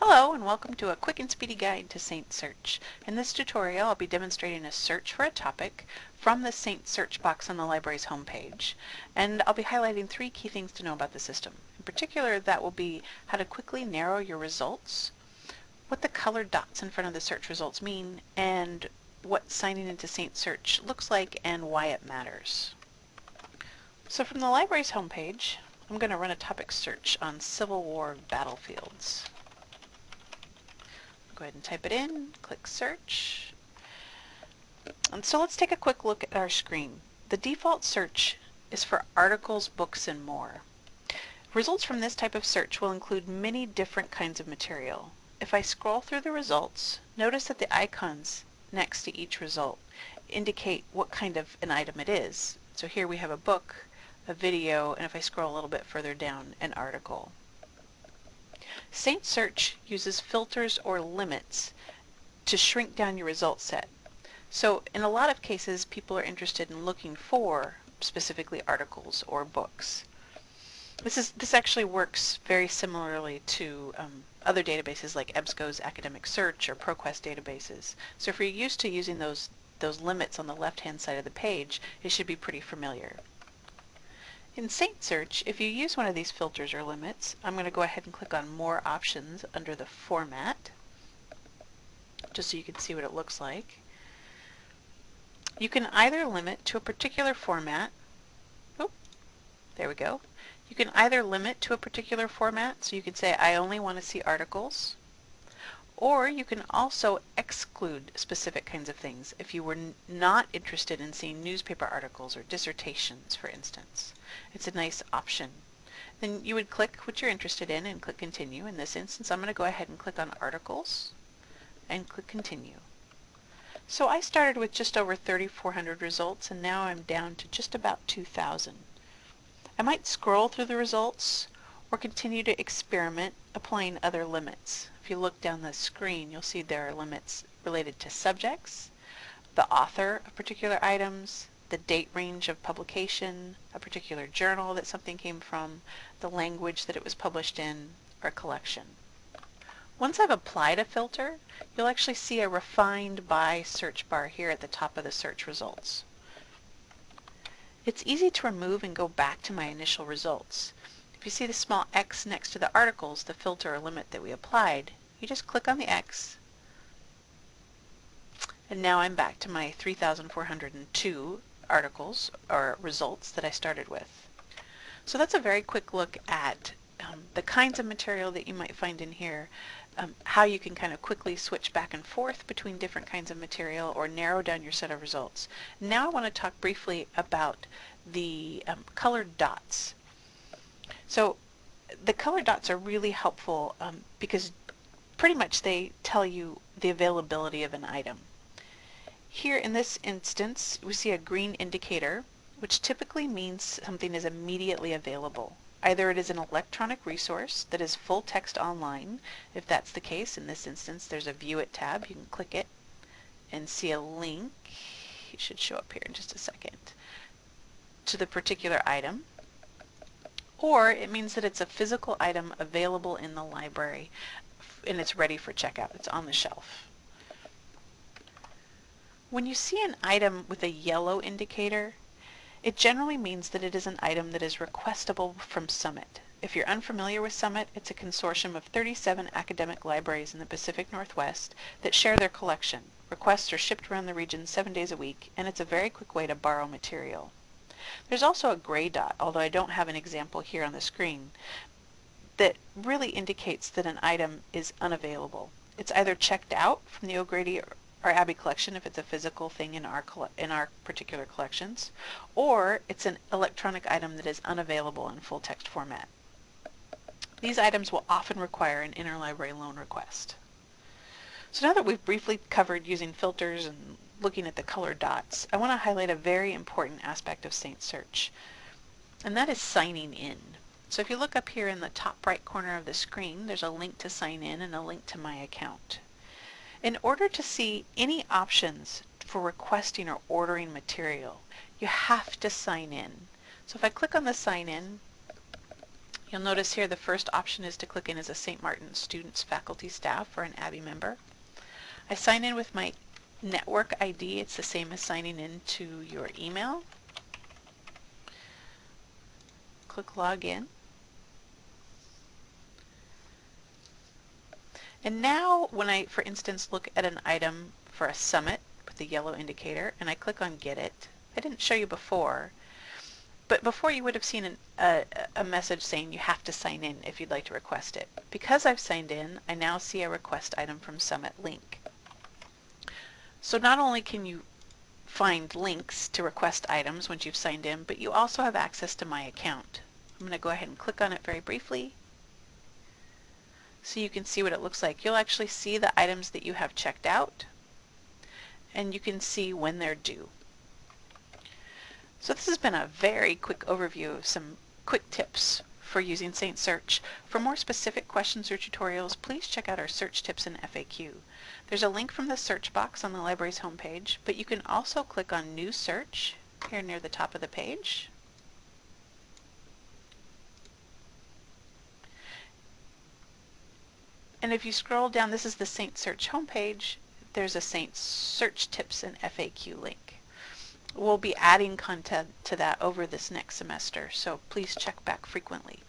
Hello and welcome to a quick and speedy guide to Saint Search. In this tutorial I'll be demonstrating a search for a topic from the Saint Search box on the library's homepage, and I'll be highlighting three key things to know about the system. In particular, that will be how to quickly narrow your results, what the colored dots in front of the search results mean, and what signing into Saint Search looks like and why it matters. So from the library's homepage, I'm going to run a topic search on Civil War battlefields. Go ahead and type it in, click search. And so let's take a quick look at our screen. The default search is for articles, books, and more. Results from this type of search will include many different kinds of material. If I scroll through the results, notice that the icons next to each result indicate what kind of an item it is. So here we have a book, a video, and if I scroll a little bit further down, an article. Saint Search uses filters or limits to shrink down your result set. So in a lot of cases, people are interested in looking for specifically articles or books. This actually works very similarly to other databases like EBSCO's Academic Search or ProQuest databases. So if you're used to using those limits on the left-hand side of the page, it should be pretty familiar. In Saint Search, if you use one of these filters or limits, I'm going to go ahead and click on More Options under the Format, just so you can see what it looks like. You can either limit to a particular format. Oh, there we go. You can either limit to a particular format, so you can say, I only want to see articles, or you can also exclude specific kinds of things if you were not interested in seeing newspaper articles or dissertations, for instance. It's a nice option. Then you would click what you're interested in and click Continue. In this instance, I'm going to go ahead and click on Articles and click Continue. So I started with just over 3,400 results, and now I'm down to just about 2,000. I might scroll through the results or continue to experiment applying other limits. If you look down the screen, you'll see there are limits related to subjects, the author of particular items, the date range of publication, a particular journal that something came from, the language that it was published in, or collection. Once I've applied a filter, you'll actually see a refined by search bar here at the top of the search results. It's easy to remove and go back to my initial results. If you see the small X next to the articles, the filter or limit that we applied, you just click on the X, and now I'm back to my 3,402 articles or results that I started with. So that's a very quick look at the kinds of material that you might find in here, how you can kind of quickly switch back and forth between different kinds of material or narrow down your set of results. Now I want to talk briefly about the colored dots. So the colored dots are really helpful because pretty much they tell you the availability of an item. Here in this instance, we see a green indicator, which typically means something is immediately available. Either it is an electronic resource that is full text online. If that's the case, in this instance, there's a View It tab. You can click it and see a link. It should show up here in just a second to the particular item. Or it means that it's a physical item available in the library and it's ready for checkout. It's on the shelf. When you see an item with a yellow indicator, it generally means that it is an item that is requestable from Summit. If you're unfamiliar with Summit, it's a consortium of 37 academic libraries in the Pacific Northwest that share their collection. Requests are shipped around the region 7 days a week, and it's a very quick way to borrow material. There's also a gray dot, although I don't have an example here on the screen, that really indicates that an item is unavailable. It's either checked out from the O'Grady or Abbey collection if it's a physical thing in our particular collections, or it's an electronic item that is unavailable in full text format. These items will often require an interlibrary loan request. So now that we've briefly covered using filters and looking at the colored dots, I want to highlight a very important aspect of Saint Search, and that is signing in. So if you look up here in the top right corner of the screen, there's a link to sign in and a link to my account. In order to see any options for requesting or ordering material, you have to sign in. So if I click on the sign in, You'll notice here the first option is to click in as a St. Martin's students, faculty, staff, or an Abbey member. I sign in with my network ID. It's the same as signing in to your email. Click Login. And now when I, for instance, look at an item for a summit with the yellow indicator and I click on Get It, I didn't show you before, but before you would have seen a message saying you have to sign in if you'd like to request it. Because I've signed in, I now see a request item from Summit link. So not only can you find links to request items once you've signed in, but you also have access to my account. I'm going to go ahead and click on it very briefly so you can see what it looks like. You'll actually see the items that you have checked out, and you can see when they're due. So this has been a very quick overview of some quick tips for using Saint Search. For more specific questions or tutorials, please check out our search tips and FAQ. There's a link from the search box on the library's homepage, but you can also click on New Search here near the top of the page. And if you scroll down, this is the Saint Search homepage, there's a Saint Search Tips and FAQ link. We'll be adding content to that over this next semester, so please check back frequently.